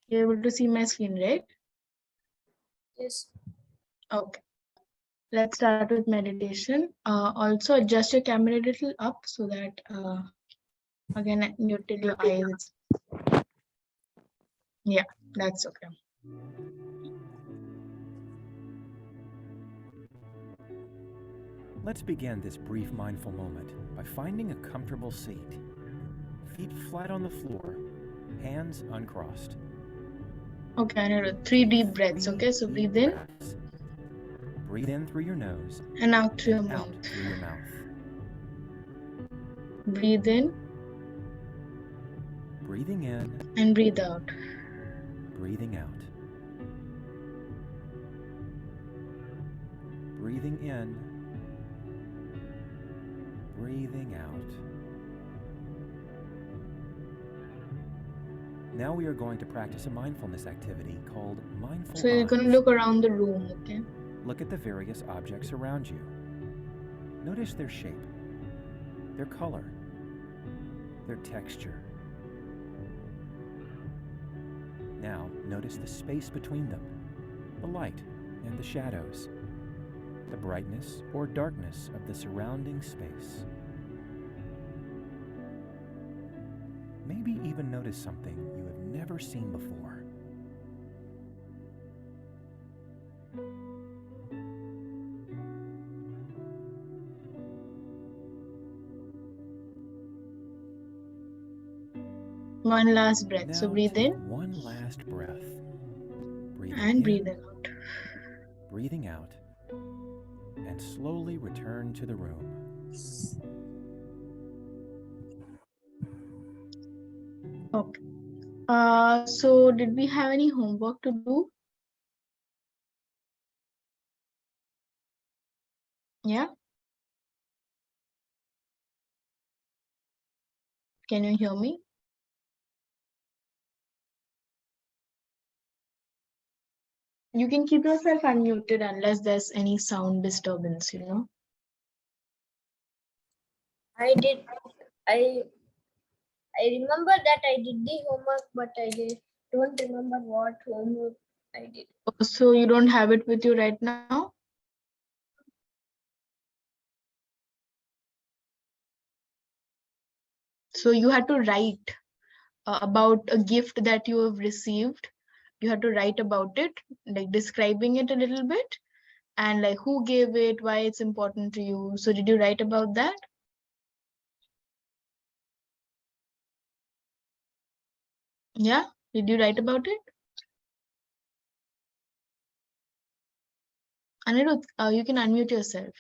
You're able to see my screen, right? Yes. Okay. Let's start with meditation. Also adjust your camera a little up so that again muted your eyes. Yeah, that's okay. Let's begin this brief mindful moment by finding a comfortable seat. Feet flat on the floor, hands uncrossed. Okay, Anirudh, 3 deep breaths. Okay, so breathe in. Breaths. Breathe in through your nose And out through your and out mouth. through your mouth. Breathe in. Breathing in. And breathe out. Breathing out. Breathing in. Breathing out. Now we are going to practice a mindfulness activity called mindful So you're going to eyes. look around the room, okay? Look at the various objects around you. Notice their shape, their color, their texture. Now notice the space between them, the light and the shadows, the brightness or darkness of the surrounding space. Maybe even notice something you have never seen before. One last breath. So Now breathe take in. one last breath. Breathing And in, breathe out. breathing out, and slowly return to the room. Okay. So did we have any homework to do? Yeah. Can you hear me? You can keep yourself unmuted unless there's any sound disturbance, you know. I remember that I did the homework, but I don't remember what homework I did. So you don't have it with you right now? So you had to write about a gift that you have received. You had to write about it, like describing it a little bit, and like who gave it, why it's important to you. So did you write about that? Yeah, did you write about it? Anirudh, you can unmute yourself.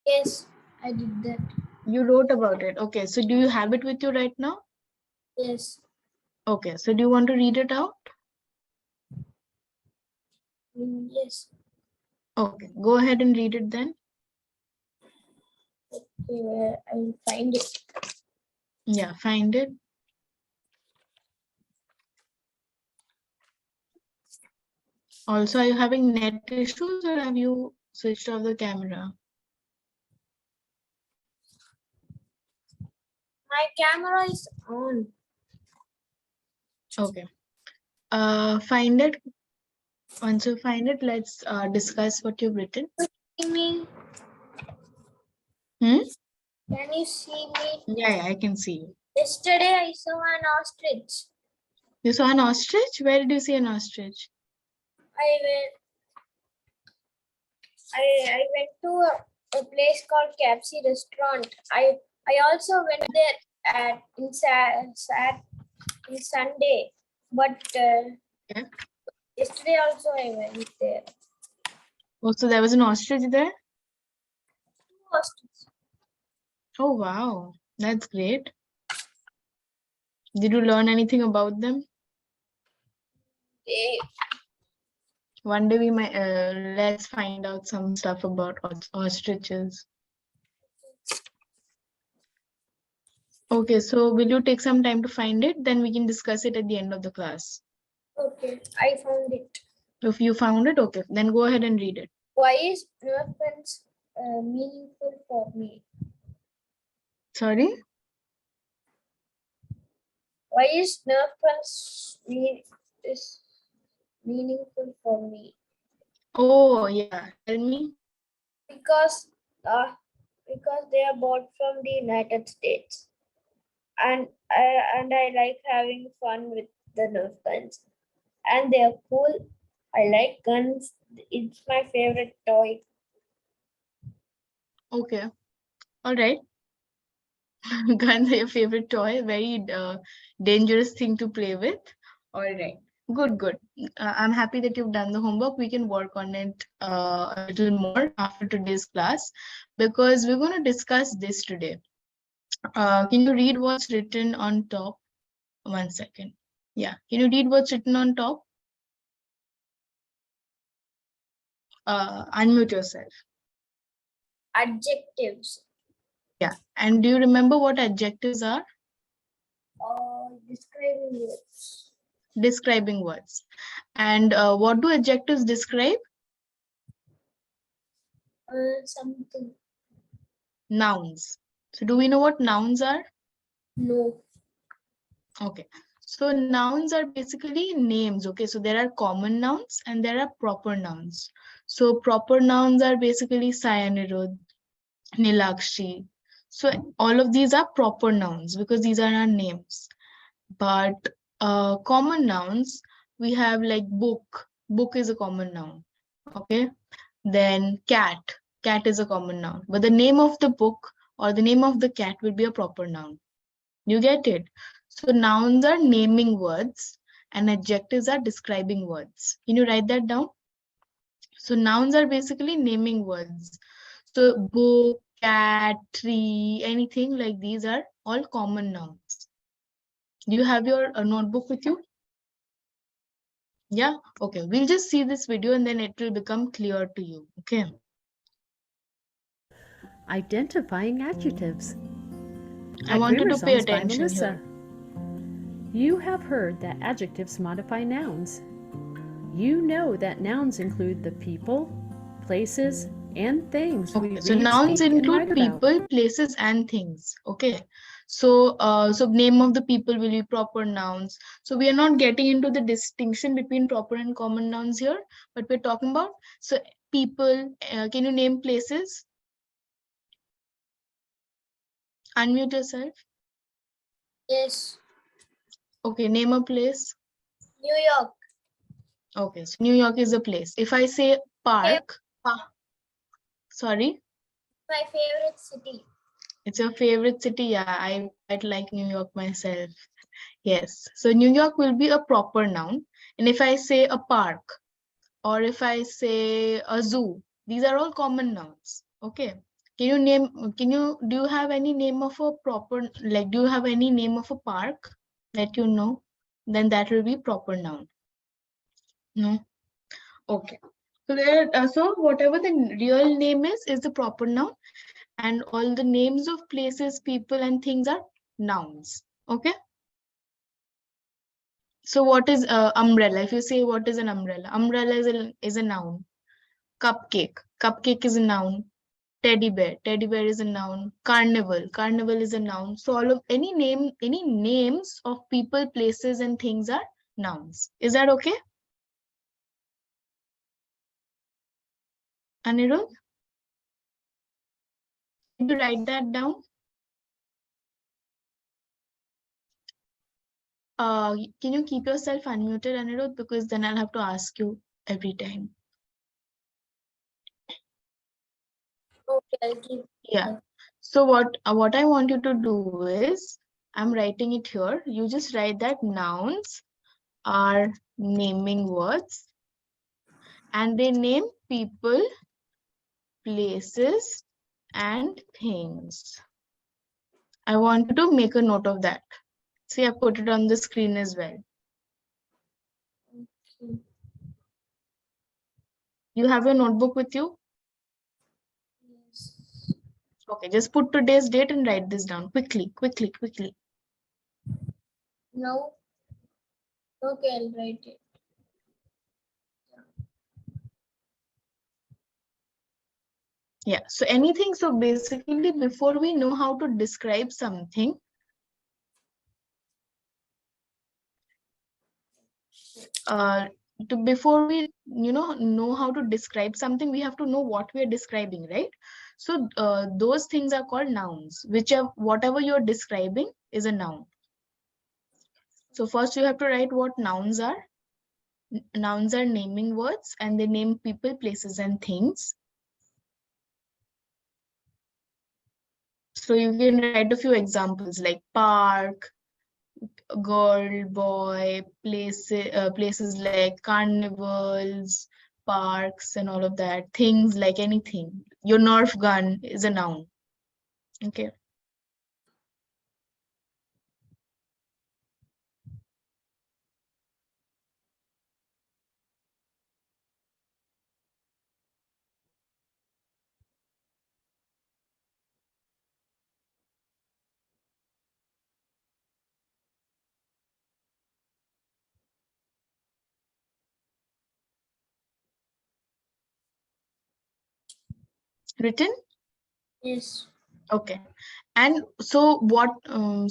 Yes, I did that. You wrote about it. Okay, so do you have it with you right now? Yes. Okay, so do you want to read it out? Yes. Okay, go ahead and read it then. Okay, I'll find it. Yeah, find it. Also, are you having net issues or have you switched off the camera? My camera is on. Okay. Find it. Once you find it, let's discuss what you've written. See me? Hmm? Can you see me? Yeah, I can see you. Yesterday I saw an ostrich. You saw an ostrich? Where did you see an ostrich? I went to a place called Capsi Restaurant. I also went there at in Sunday, but Yeah. yesterday also I went there. Oh, so there was an ostrich there? Two ostriches. Oh, wow. That's great. Did you learn anything about them? One day we might let's find out some stuff about ostriches. Okay, so will you take some time to find it? Then we can discuss it at the end of the class. Okay, I found it. If you found it, okay, then go ahead and read it. Why is Neurofence meaningful for me? Sorry? Why is Nerf guns is meaningful for me? Oh, yeah. Tell me. Because uh, because they are bought from the United States, and I like having fun with the Nerf guns, and they are cool. I like guns. It's my favorite toy. Okay. All right. Guns are your favorite toy. Very dangerous thing to play with. All right. Good, good. I'm happy that you've done the homework. We can work on it a little more after today's class because we're going to discuss this today. Can you read what's written on top? 1 second. Yeah. Can you read what's written on top? Unmute yourself. Adjectives. Yeah. And do you remember what adjectives are? Describing words. Describing words. And what do adjectives describe? Something. Nouns. So do we know what nouns are? No. Okay. So nouns are basically names. Okay. So there are common nouns and there are proper nouns. So proper nouns are basically Sai Anirudh, Nilakshi. So all of these are proper nouns because these are our names. But common nouns, we have like book. Book is a common noun. Okay. Then cat. Cat is a common noun. But the name of the book or the name of the cat will be a proper noun. You get it? So nouns are naming words and adjectives are describing words. Can you write that down? So nouns are basically naming words. So book, cat, tree, anything like these are all common nouns. Do you have your notebook with you? Yeah. Okay. We'll just see this video and then it will become clear to you. Okay. Identifying adjectives. I want you to pay Songs by attention Melissa. here. You have heard that adjectives modify nouns. You know that nouns include the people, places, and things we Okay, read, so nouns speak, and include write about. people, places, and things. Okay, so so name of the people will be proper nouns. So we are not getting into the distinction between proper and common nouns here, but we're talking about so people. Can you name places? Unmute yourself. Yes. Okay, name a place. New York. Okay, so New York is a place. If I say park, sorry, My favorite city. it's your favorite city. Yeah, I quite like New York myself. Yes, so New York will be a proper noun. And if I say a park or if I say a zoo, these are all common nouns. Okay. Do you have any name of a proper, like, do you have any name of a park that you know? Then that will be proper noun. No? Okay. So so whatever the real name is the proper noun, and all the names of places, people, and things are nouns. Okay. So what is umbrella? If you say what is an umbrella, umbrella is a noun. Cupcake, cupcake is a noun. Teddy bear is a noun. Carnival is a noun. So all of any names of people, places, and things are nouns. Is that okay? Anirudh, did you write that down? Can you keep yourself unmuted, Anirudh? Because then I'll have to ask you every time. Okay, I'll keep. Yeah. So what I want you to do is, I'm writing it here. You just write that nouns are naming words and they name people, places, and things. I want you to make a note of that. See, I put it on the screen as well. Okay. You have your notebook with you? Yes. Okay, just put today's date and write this down quickly. No. Okay, I'll write it. Yeah, so anything, so basically before we know how to describe something, before we know how to describe something, we have to know what we are describing, right? So those things are called nouns. Whatever you're describing is a noun. So first you have to write what nouns are. Nouns are naming words, and they name people, places, and things. So you can write a few examples like park, girl, boy, places like carnivals, parks, and all of that. Things like anything. Your Nerf gun is a noun. Okay. Written? Yes. Okay. And so when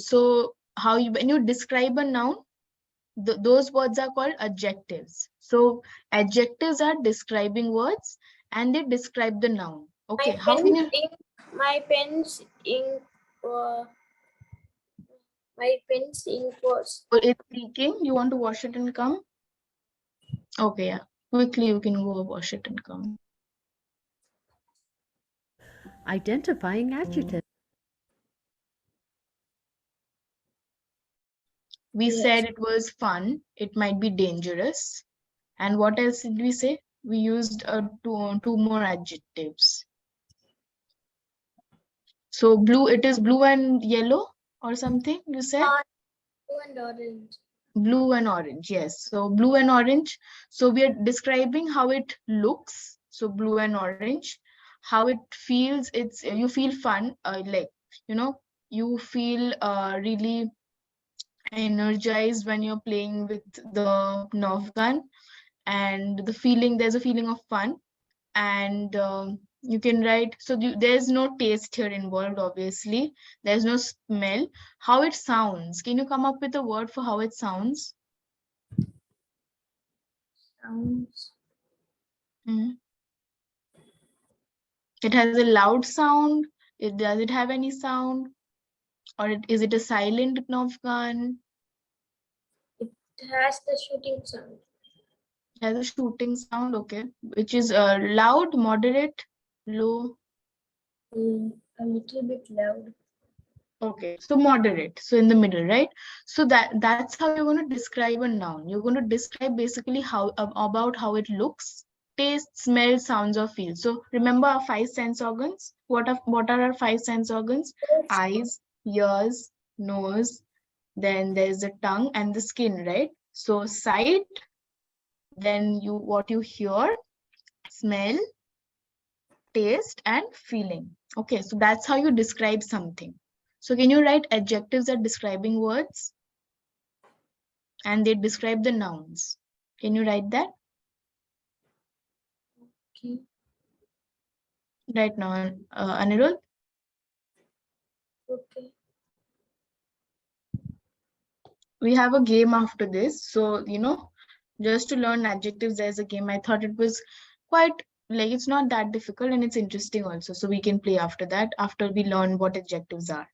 you describe a noun, those words are called adjectives. So adjectives are describing words, and they describe the noun. Okay. How can you? My pen's ink was. It's leaking. You want to wash it and come? Okay, yeah. Quickly, you can go wash it and come. Identifying adjectives. We Yes. said it was fun. It might be dangerous. And what else did we say? We used two more adjectives. So blue, it is blue and yellow or something, you said? Blue and orange. Blue and orange, yes. So blue and orange. So we are describing how it looks. So blue and orange. How it feels. You feel fun. You feel really energized when you're playing with the Nerf gun, and there's a feeling of fun. And you can write, so there's no taste here involved, obviously. There's no smell. How it sounds. Can you come up with a word for how it sounds? Sounds. Mhm. It has a loud sound. Does it have any sound? Or is it a silent Nerf gun? It has the shooting sound. It has a shooting sound, okay. Which is loud, moderate, low? A little bit loud. Okay, so moderate, so in the middle, right? So that's how you're going to describe a noun. You're going to describe basically about how it looks, taste, smell, sounds, or feels. So remember our 5 sense organs. What are our 5 sense organs? Eyes, ears, nose, then there's the tongue and the skin, right? So sight, then what you hear, smell, taste, and feeling. Okay, so that's how you describe something. So can you write adjectives are describing words, and they describe the nouns? Can you write that? Okay. Right now, Anirudh? Okay. We have a game after this. So, just to learn adjectives, there's a game. I thought it was quite, it's not that difficult, and it's interesting also. So we can play after that, after we learn what adjectives are.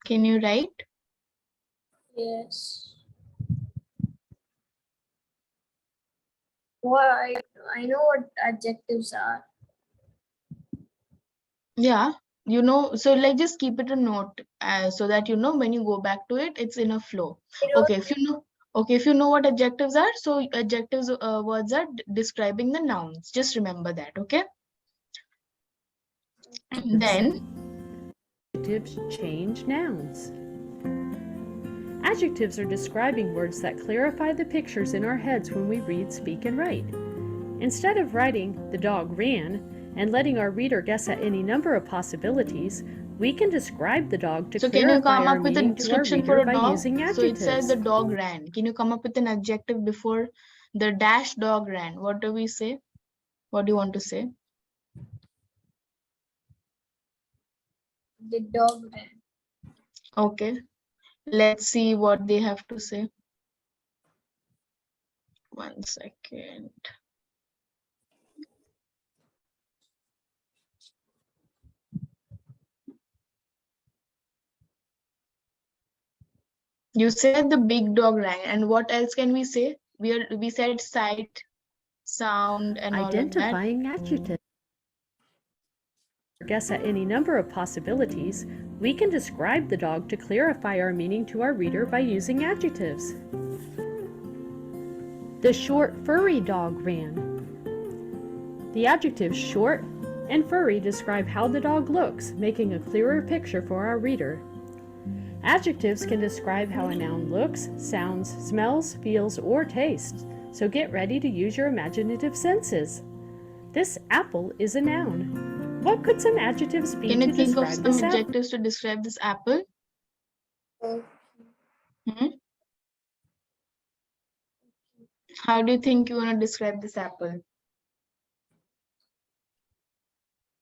Can you write? Yes. Well, I know what adjectives are. Yeah, so just keep it a note, so that when you go back to it, it's in a flow. Okay, if you know what adjectives are, so adjectives words are describing the nouns. Just remember that, okay? And then Adjectives change nouns. Adjectives are describing words that clarify the pictures in our heads when we read, speak, and write. Instead of writing, "The dog ran," and letting our reader guess at any number of possibilities, we can describe the dog to So can you clarify come our up with a meaning to our description for reader a by dog? using So it says adjectives. the dog ran. Can you come up with an adjective before the dash dog ran? What do we say? What do you want to say? The dog ran. Okay, let's see what they have to say. 1 second. You said the big dog ran, and what else can we say? We said sight, sound, and all of that. Identifying adjectives. Guess at any number of possibilities, we can describe the dog to clarify our meaning to our reader by using adjectives. The short, furry dog ran. The adjectives short and furry describe how the dog looks, making a clearer picture for our reader. Adjectives can describe how a noun looks, sounds, smells, feels, or tastes, so get ready to use your imaginative senses. This apple is a noun. What could some adjectives be Can to you think of describe some this apple? adjectives to describe this apple? Hmm? How do you think you want to describe this apple?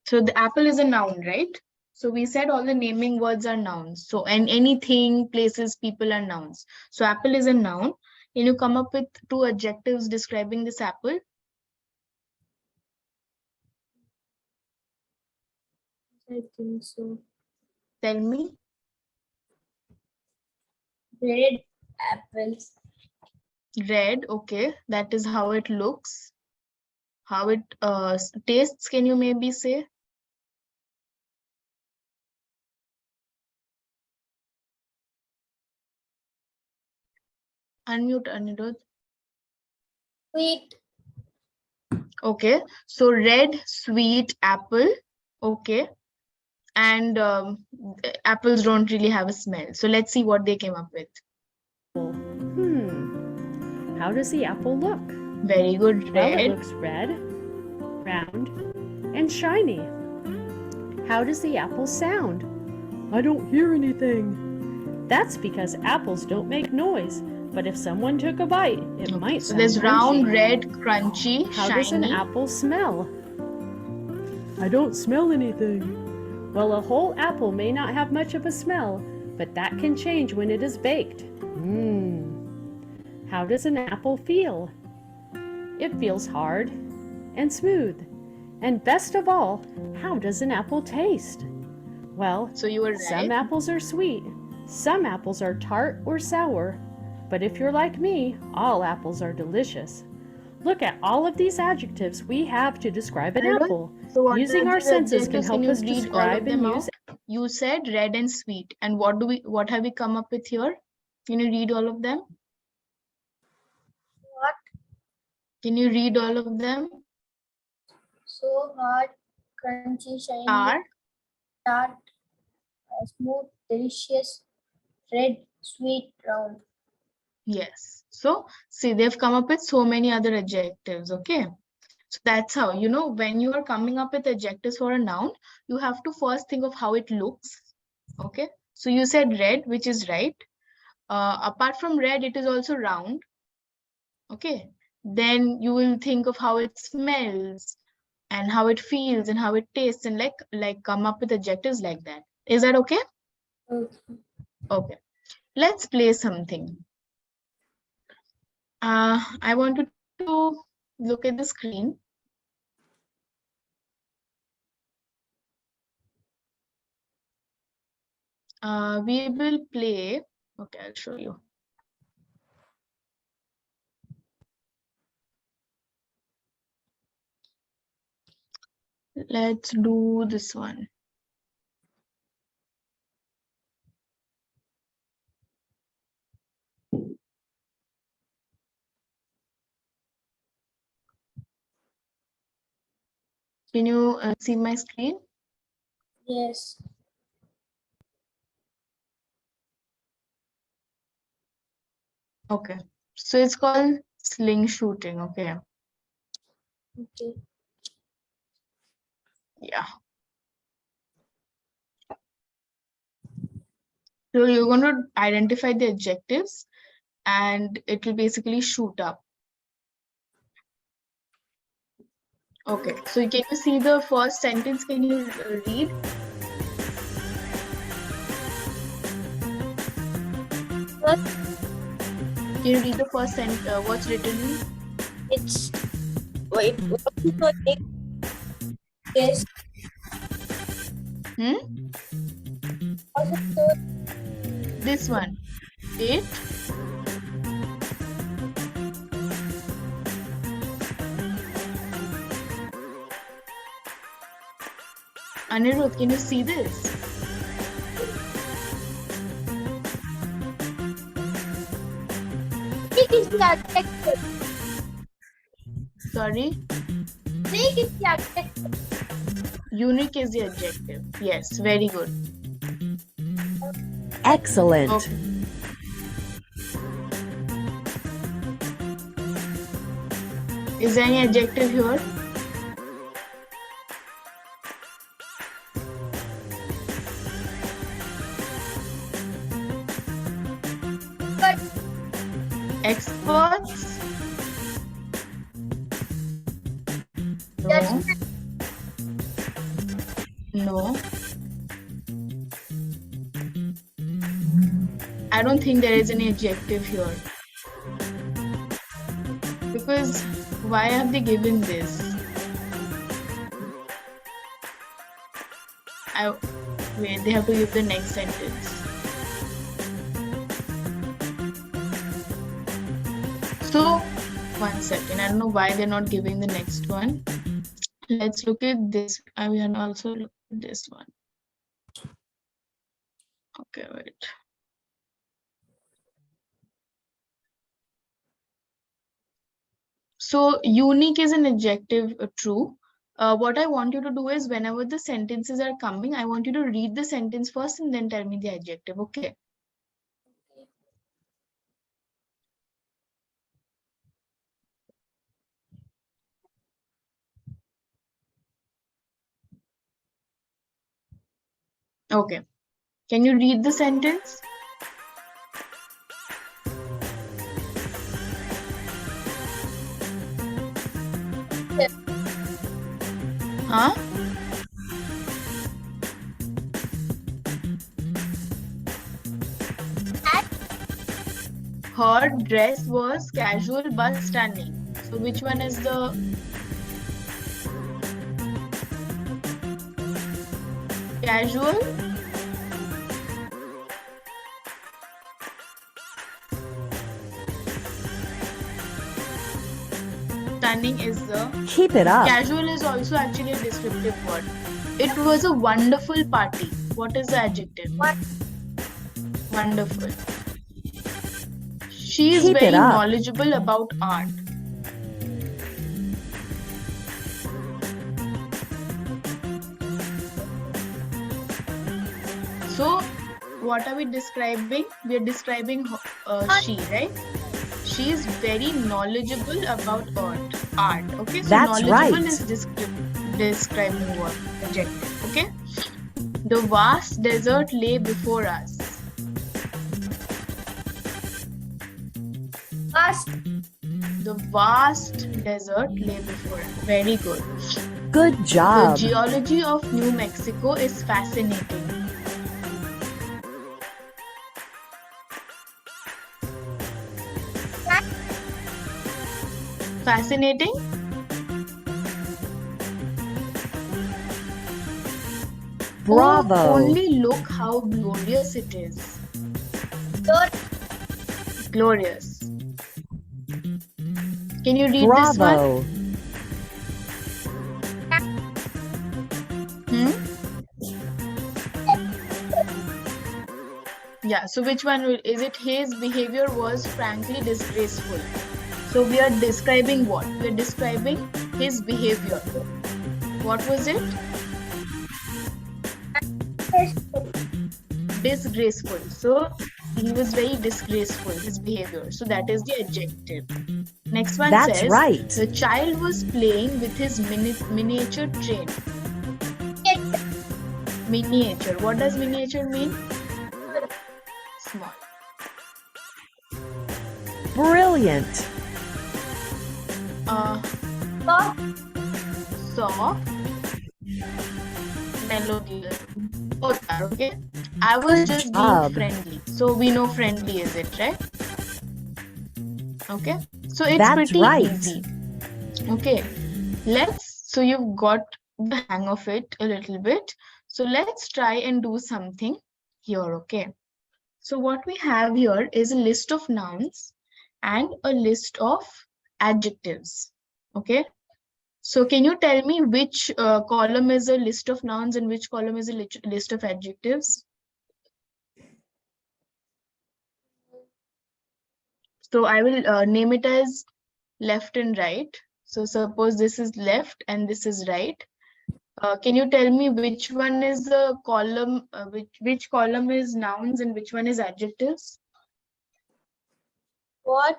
So the apple is a noun, right? So we said all the naming words are nouns. So and anything, places, people are nouns. So apple is a noun. Can you come up with 2 adjectives describing this apple? I think so. Tell me. Red apples. Red, okay. That is how it looks. How it tastes, can you maybe say? Unmute, Anirudh. Sweet. Okay, so red, sweet apple. Okay, and apples don't really have a smell. So let's see what they came up with. How does the apple look? Very good, Well, it red. looks red, round, and shiny. How does the apple sound? I don't hear anything. That's because apples don't make noise, but if someone took a bite, it Okay, might so sound there's round, crunchy. red, crunchy, How does an shiny. apple smell? I don't smell anything. Well, a whole apple may not have much of a smell, but that can change when it is baked. How does an apple feel? It feels hard and smooth. And best of all, how does an apple taste? Well, So you were some right. apples are sweet, some apples are tart or sour, but if you're like me, all apples are delicious. Look at all of these adjectives we have to describe an Anirudh, apple. So what Using are our these senses can adjectives? help you us read all of describe and them use. out? You said red and sweet. And what have we come up with here? Can you read all of them? What? Can you read all of them? So hard, crunchy, shiny, Are tart, smooth, delicious, red, sweet, round. yes. So see, they've come up with so many other adjectives. Okay. So that's how, you know, when you are coming up with adjectives for a noun, you have to first think of how it looks. Okay. So you said red, which is right. Apart from red, it is also round. Okay. Then you will think of how it smells and how it feels and how it tastes and like come up with adjectives like that. Is that okay? Okay. Okay. Let's play something. I want you to look at the screen. We will play. Okay, I'll show you. Let's do this one. Can you see my screen? Yes. Okay. So it's called sling shooting. Okay. Okay. Yeah. So you're going to identify the adjectives and it will basically shoot up. Okay, so can you see the first sentence? Can you read? Can you read the first sentence? What's written? It's wait. What is the name? Yes. What is the This one. It. Anirudh, can you see this? Snake is the adjective. Sorry. Snake is the adjective. Unique is the adjective. Yes, very good. Excellent. Okay. Is there any adjective here? But Experts? No. judgment. No. I don't think there is any adjective here. Because why have they given this? Wait, they have to give the next sentence. So, 1 second. I don't know why they're not giving the next one. Let's look at this. I will also look at this one. Okay, wait. So unique is an adjective, true. What I want you to do is whenever the sentences are coming, I want you to read the sentence first and then tell me the adjective, okay? Okay. Can you read the sentence? Huh? Her dress was casual but stunning. So which one is the casual? Stunning is the Keep it up. casual is also actually a descriptive word. It was a wonderful party. What is the adjective? Wonderful. She is Keep it very up. knowledgeable about art. So, what are we describing? We are describing she, right? She is very knowledgeable about art. Okay, so That's knowledgeable right. is describing word, adjective. Okay. The vast desert lay before us. Ask. The vast desert lay before us. Very good. Good The job. geology of New Mexico is fascinating. Fascinating? Bravo. Oh, only look how glorious it is. Glorious. Can you read this one? Bravo. Yeah, so which one is it? His behavior was frankly disgraceful. So we are describing what? We are describing his behavior. What was it? Disgraceful. So he was very disgraceful, his behavior. So that is the adjective. Next one That's says, right. the child was playing with his miniature train. Miniature. What does miniature mean? Brilliant. Soft. Soft, melodious. Both are okay. I was just being job. friendly. So we know friendly is it, right? Okay. So it's That's pretty right. easy. Okay. So you've got the hang of it a little bit. So let's try and do something here, okay? So what we have here is a list of nouns and a list of adjectives, okay? So can you tell me which column is a list of nouns and which column is a list of adjectives? So I will name it as left and right. So suppose this is left and this is right. Can you tell me which one is the column, which column is nouns and which one is adjectives? What?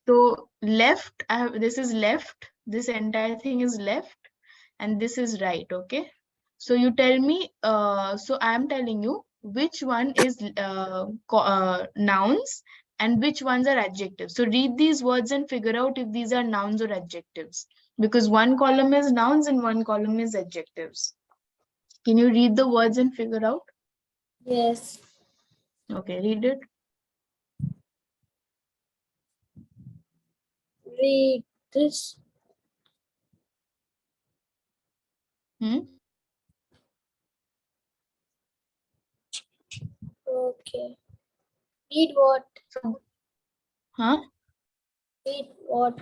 So left, this is left, this entire thing is left, and this is right, okay? So you tell me, so I am telling you which one is nouns and which ones are adjectives. So read these words and figure out if these are nouns or adjectives, because one column is nouns and one column is adjectives. Can you read the words and figure out? Yes. Okay, read it. Read this. Okay. Read what? So, huh? Read what?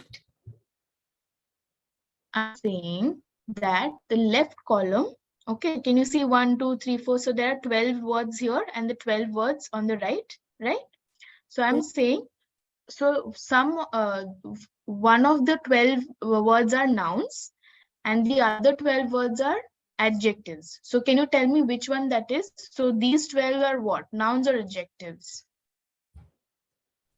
I'm saying that the left column, okay, can you see 1, 2, 3, 4? So there are 12 words here and the 12 words on the right, right? So I'm saying, so one of the 12 words are nouns and the other 12 words are adjectives. So can you tell me which one that is? So these 12 are what? Nouns or adjectives?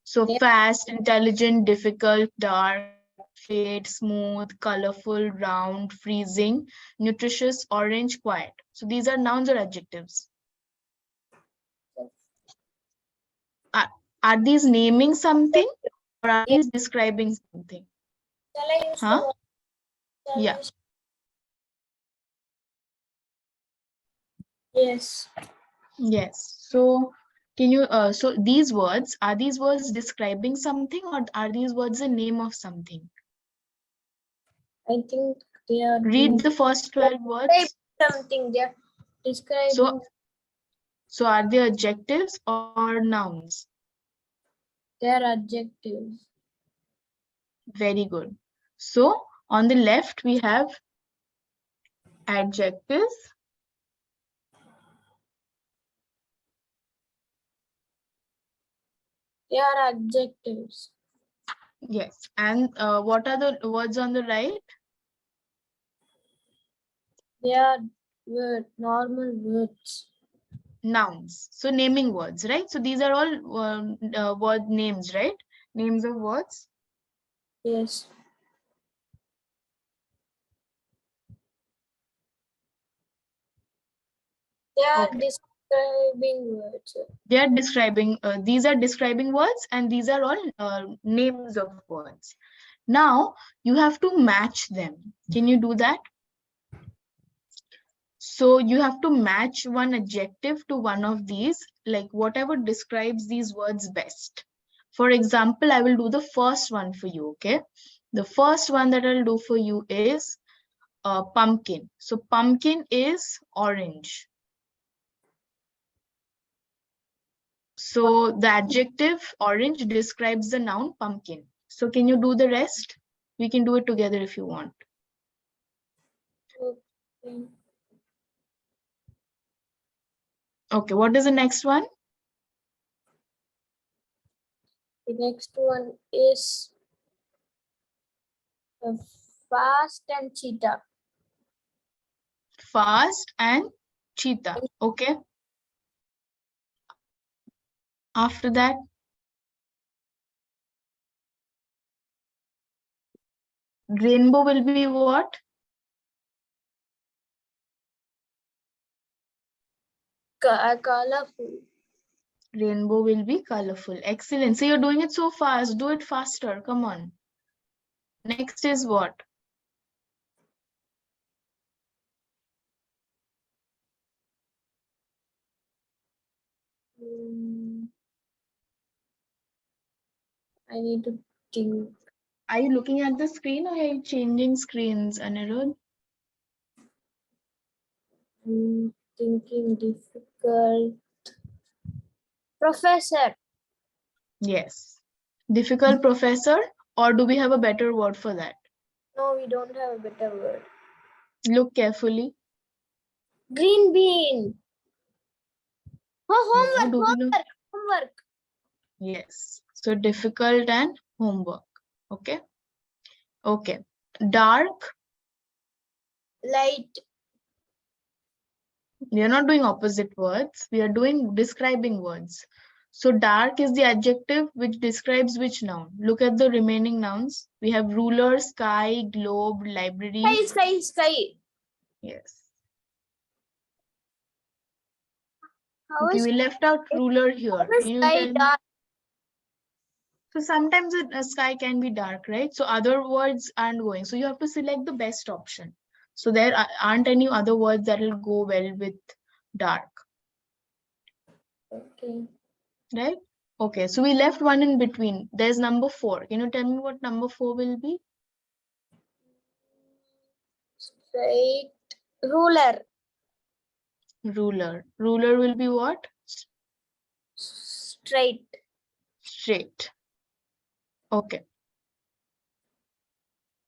So Yeah. fast, intelligent, difficult, dark, shade, smooth, colorful, round, freezing, nutritious, orange, quiet. So these are nouns or adjectives. Are these naming something or are these describing something? Shall I use Huh? the word? Shall I Yeah. use- Yes. Yes. So can you so these words, are these words describing something or are these words the name of something? I think they are Read the first 12 words. something. They are describing. So are they adjectives or nouns? They are adjectives. Very good. So on the left, we have adjectives. They are adjectives. Yes. And what are the words on the right? They are normal words. Nouns. So naming words, right? So these are all word names, right? Names of words. Yes. They are Okay. describing words. They are describing, these are describing words and these are all names of words. Now you have to match them. Can you do that? So you have to match one adjective to one of these, like whatever describes these words best. For example, I will do the first one for you, okay? The first one that I'll do for you is pumpkin. So pumpkin is orange. So the adjective orange describes the noun pumpkin. So can you do the rest? We can do it together if you want. Okay. Okay, what is the next one? The next one is fast and cheetah. Fast and cheetah. Okay. After that, rainbow will be what? Colorful. Rainbow will be colorful. Excellent. So you're doing it so fast. Do it faster. Come on. Next is what? I need to think. Are you looking at the screen or are you changing screens, Anirudh? Thinking difficult. Professor. Yes. Difficult professor, or do we have a better word for that? No, we don't have a better word. Look carefully. Green bean. Oh, No, do we know? Homework. Yes. So difficult and homework. Okay. Okay. Dark. Light. We are not doing opposite words. We are doing describing words. So dark is the adjective which describes which noun. Look at the remaining nouns. We have ruler, sky, globe, library. Sky. Yes. How Okay, is we left out ruler here. Can you sky tell me? dark? So sometimes a sky can be dark, right? So other words aren't going. So you have to select the best option. So there aren't any other words that will go well with dark, Okay. right? Okay, so we left one in between. There's number 4. Can you tell me what number 4 will be? Straight. Ruler. Ruler. Ruler will be what? Straight. Straight. Okay.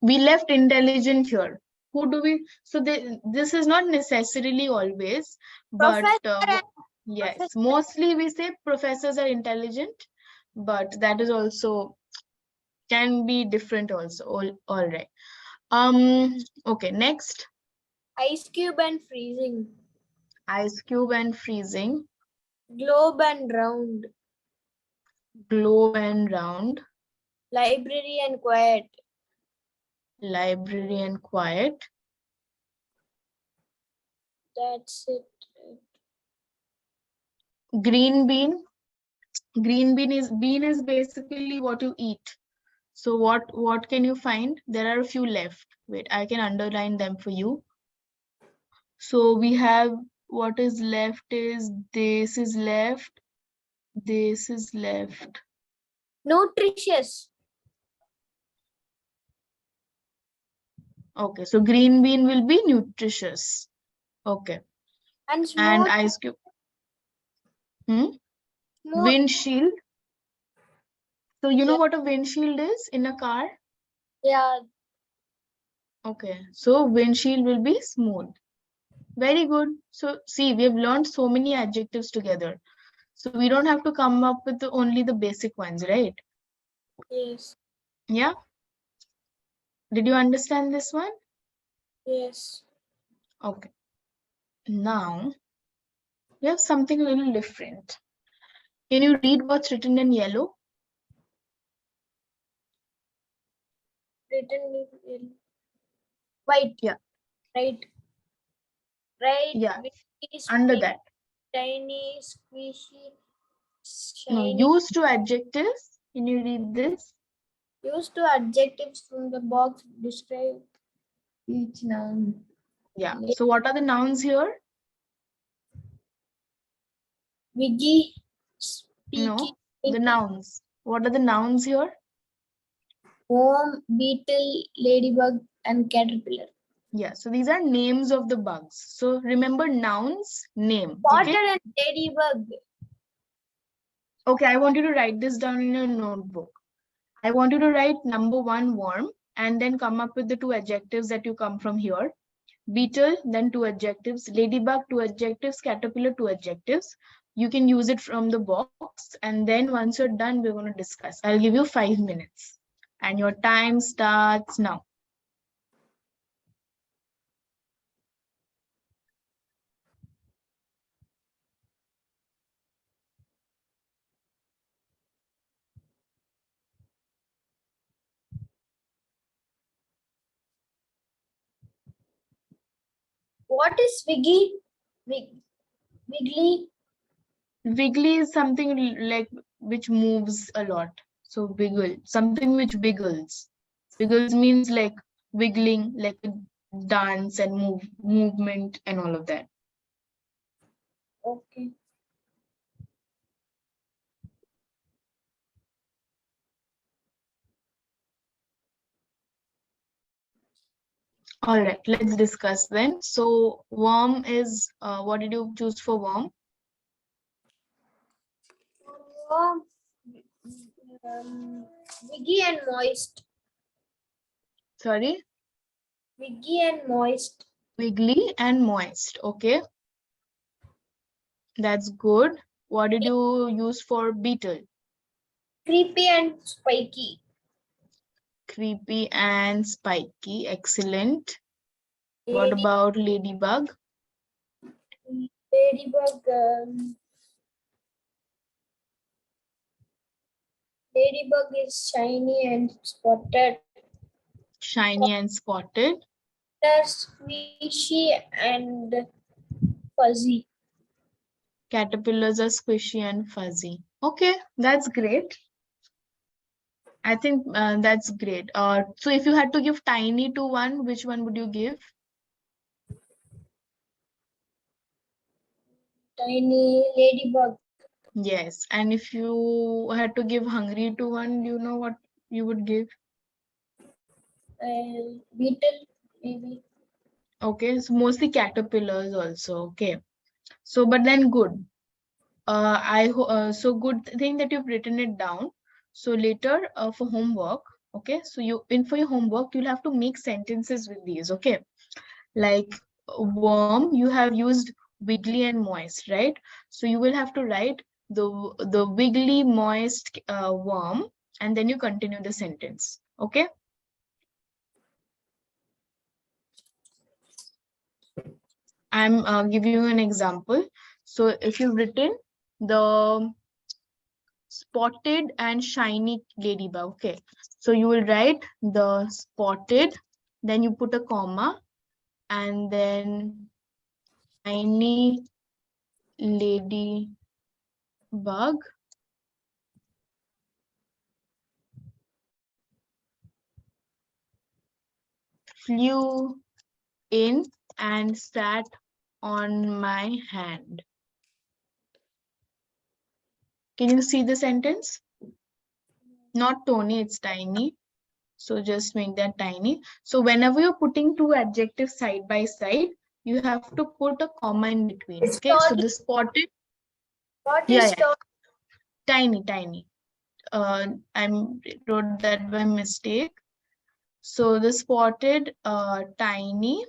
We left intelligent here. Who do we? So this is not necessarily always, but Professor. yes, mostly we say professors are intelligent, but that is also can be different also. All right. Okay, next. Ice cube and freezing. Ice cube and freezing. Globe and round. Globe and round. Library and quiet. Library and quiet. That's it. Green bean. Green bean is basically what you eat. So what can you find? There are a few left. Wait, I can underline them for you. So we have what is left is this is left. This is left. Nutritious. Okay, so green bean will be nutritious. Okay. And smooth. And ice cube. Smooth. Windshield. So you know what a windshield is in a car? Yeah. Okay, so windshield will be smooth. Very good. So see, we have learned so many adjectives together. So we don't have to come up with only the basic ones, right? Yes. Yeah. Did you understand this one? Yes. Okay. Now we have something a little different. Can you read what's written in yellow? Written in white. Yeah. Right. Yeah. Is Under big, that. tiny, squishy, No, shiny. used to adjectives. Can you read this? Used to adjectives from the box describe each noun. Yeah. So what are the nouns here? Wiggy, No, speaking, the nouns. What are the nouns here? worm, beetle, ladybug, and caterpillar. Yeah, so these are names of the bugs. So remember nouns, name. Water Okay. and ladybug. Okay, I want you to write this down in your notebook. I want you to write number 1, worm, and then come up with the 2 adjectives that you come from here. Beetle, then 2 adjectives. Ladybug, 2 adjectives. Caterpillar, 2 adjectives. You can use it from the box, and then once you're done, we're going to discuss. I'll give you 5 minutes, and your time starts now. What is Wiggy? Wiggly? Wiggly is something like which moves a lot. So wiggle, something which wiggles. Wiggles means like wiggling, like a dance and movement and all of that. Okay. All right, let's discuss then. So warm is, what did you choose for warm? Um, Wiggy and moist. Sorry, Wiggy and moist. wiggly and moist. Okay, that's good. What did you use for beetle? Creepy and spiky. Creepy and spiky. Excellent. What Lady, about ladybug? ladybug. Ladybug is shiny and spotted. Shiny and spotted. They're squishy and fuzzy. Caterpillars are squishy and fuzzy. Okay, that's great. I think that's great. So if you had to give tiny to one, which one would you give? Tiny ladybug. Yes. And if you had to give hungry to one, do you know what you would give? Beetle, maybe. Okay, so mostly caterpillars also. Okay. So, but then good. So good thing that you've written it down. So later for homework, okay, so for your homework, you'll have to make sentences with these, okay? Like warm, you have used wiggly and moist, right? So you will have to write the wiggly, moist, warm, and then you continue the sentence, okay? I'm giving you an example. So if you've written the spotted and shiny ladybug, okay, so you will write the spotted, then you put a comma, and then tiny ladybug flew in and sat on my hand. Can you see the sentence? Not Tony, it's tiny. So just make that tiny. So whenever you're putting two adjectives side by side, you have to put a comma in between. It's Okay, so Tony. the spotted, What yeah, is yeah, Tony? tiny. I wrote that by mistake. So the spotted tiny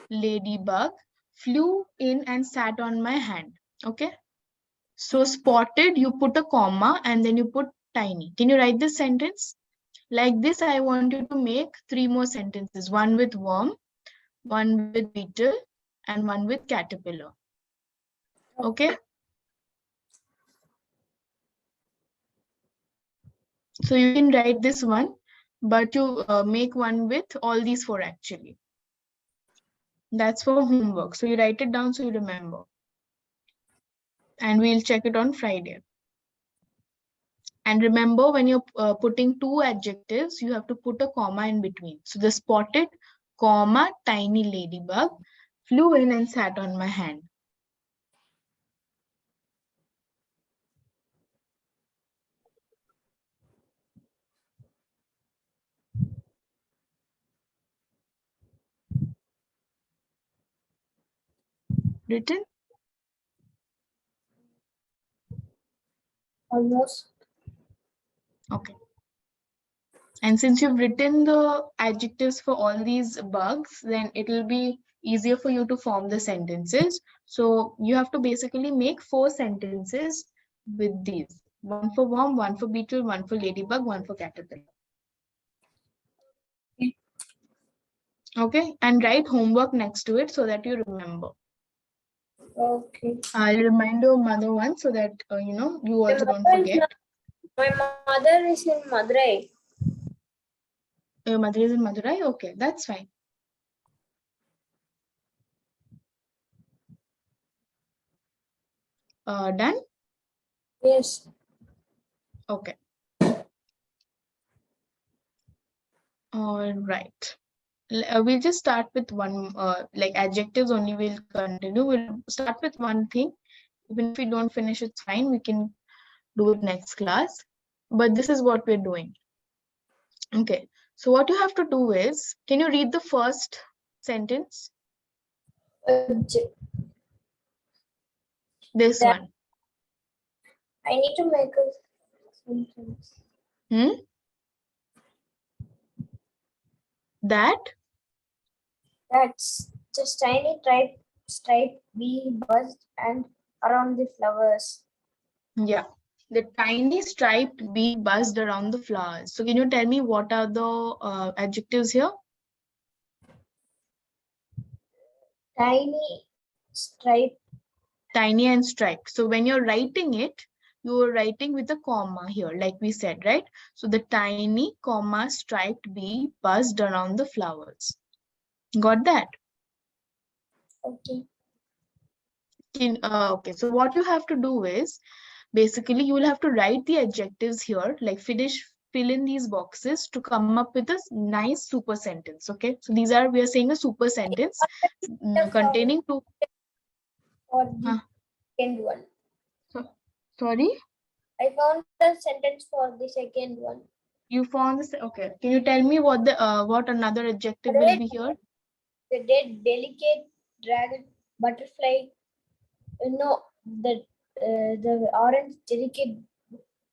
ladybug flew in and sat on my hand. Okay. So spotted, you put a comma and then you put tiny. Can you write this sentence? Like this, I want you to make 3 more sentences. One with worm, one with beetle, and one with caterpillar. Okay. So you can write this one, but you make one with all these 4 actually. That's for homework. So you write it down so you remember. And we'll check it on Friday. And remember, when you're putting 2 adjectives, you have to put a comma in between. So the spotted, comma, tiny ladybug flew in and sat on my hand. Written? Almost. Okay. And since you've written the adjectives for all these bugs, then it will be easier for you to form the sentences. So you have to basically make 4 sentences with these. One for worm, one for beetle, one for ladybug, one for caterpillar. Okay, and write homework next to it so that you remember. Okay. I'll remind your mother once so that you know, you also don't My forget. mother is in Madurai. Your mother is in Madurai? Okay, that's fine. Done? Yes. Okay. All right. We'll just start with one, like adjectives only we'll continue. We'll start with one thing. Even if we don't finish, it's fine. We can do it next class. But this is what we're doing. Okay. So what you have to do is, can you read the first sentence? This That- one. I need to make a sentence. That That's just tiny stripe bee buzzed and around the flowers. Yeah, the tiny striped bee buzzed around the flowers. So can you tell me what are the adjectives here? Tiny stripe. Tiny and striped. So when you're writing it, you are writing with a comma here, like we said, right? So the tiny comma striped bee buzzed around the flowers. Got that? Okay. Okay, so what you have to do is, basically you will have to write the adjectives here, like fill in these boxes to come up with a nice super sentence. Okay, so we are saying a super sentence containing two. For the second one. Sorry, I found the sentence for the second one. you found this. Okay, can you tell me what another adjective will be here? The delicate dragon butterfly. No, the orange delicate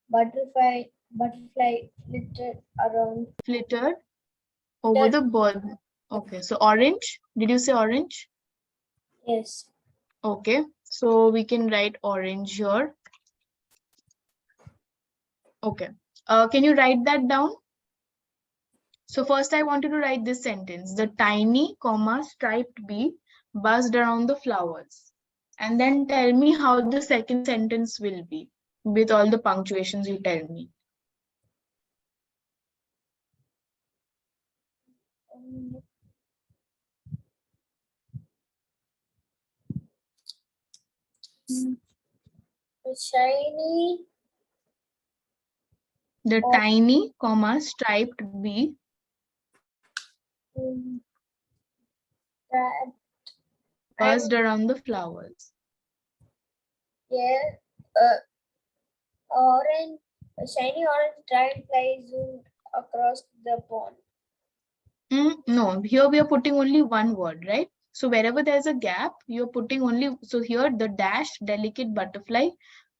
butterfly flitted around. Flittered over the bird. Okay, so orange. Did you say orange? Yes. Okay, so we can write orange here. Okay, can you write that down? So first I wanted to write this sentence. The tiny, comma, striped bee buzzed around the flowers. And then tell me how the second sentence will be with all the punctuations you tell me. Shiny. The tiny, comma, striped bee That buzzed around the flowers. yeah, orange, a shiny orange dragonfly zoomed across the pond. No, here we are putting only one word, right? So wherever there's a gap, you're putting only, so here the dash delicate butterfly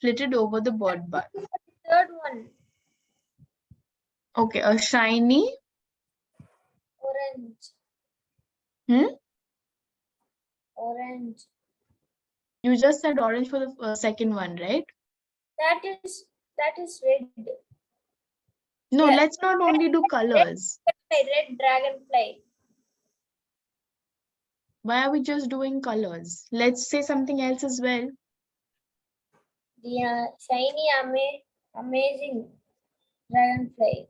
flitted over the bird bath. Third one. Okay, a shiny. Orange. Orange. You just said orange for the second one, right? That is red. No, Yeah. let's not only do colors. Red dragonfly. Why are we just doing colors? Let's say something else as well. The shiny amazing dragonfly.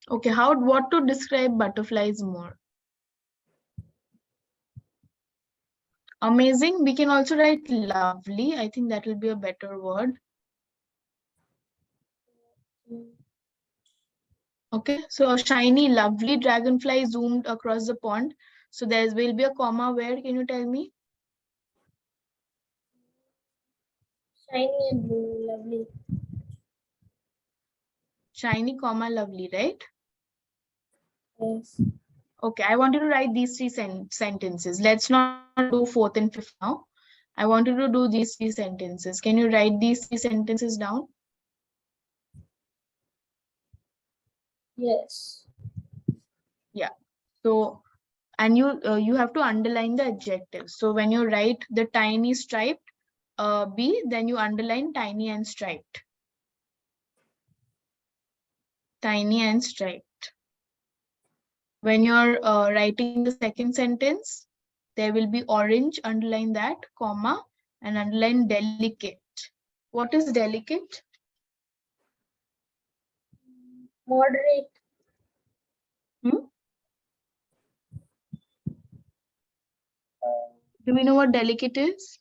Okay, what to describe butterflies more? Amazing. We can also write lovely. I think that will be a better word. Okay, so a shiny, lovely dragonfly zoomed across the pond. So there will be a comma where, can you tell me? Shiny and blue, lovely. Shiny, comma, lovely, right? Yes. Okay, I wanted to write these three sentences. Let's not do fourth and fifth now. I wanted to do these three sentences. Can you write these three sentences down? Yes. Yeah. So, and you have to underline the adjectives. So when you write the tiny striped bee, then you underline tiny and striped. Tiny and striped. When you're writing the second sentence, there will be orange, underline that, comma, and underline delicate. What is delicate? Moderate. Do we know what delicate is?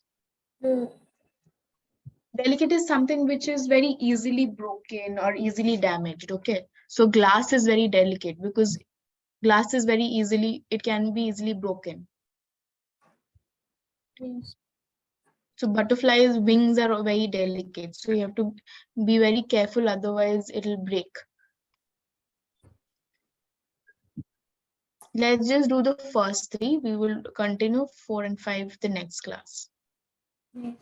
Delicate is something which is very easily broken or easily damaged. Okay. So glass is very delicate because glass is very easily, it can be easily broken. Yes. So butterflies' wings are very delicate. So you have to be very careful, otherwise it'll break. Let's just do the first three. We will continue 4 and 5 the next class. Yes.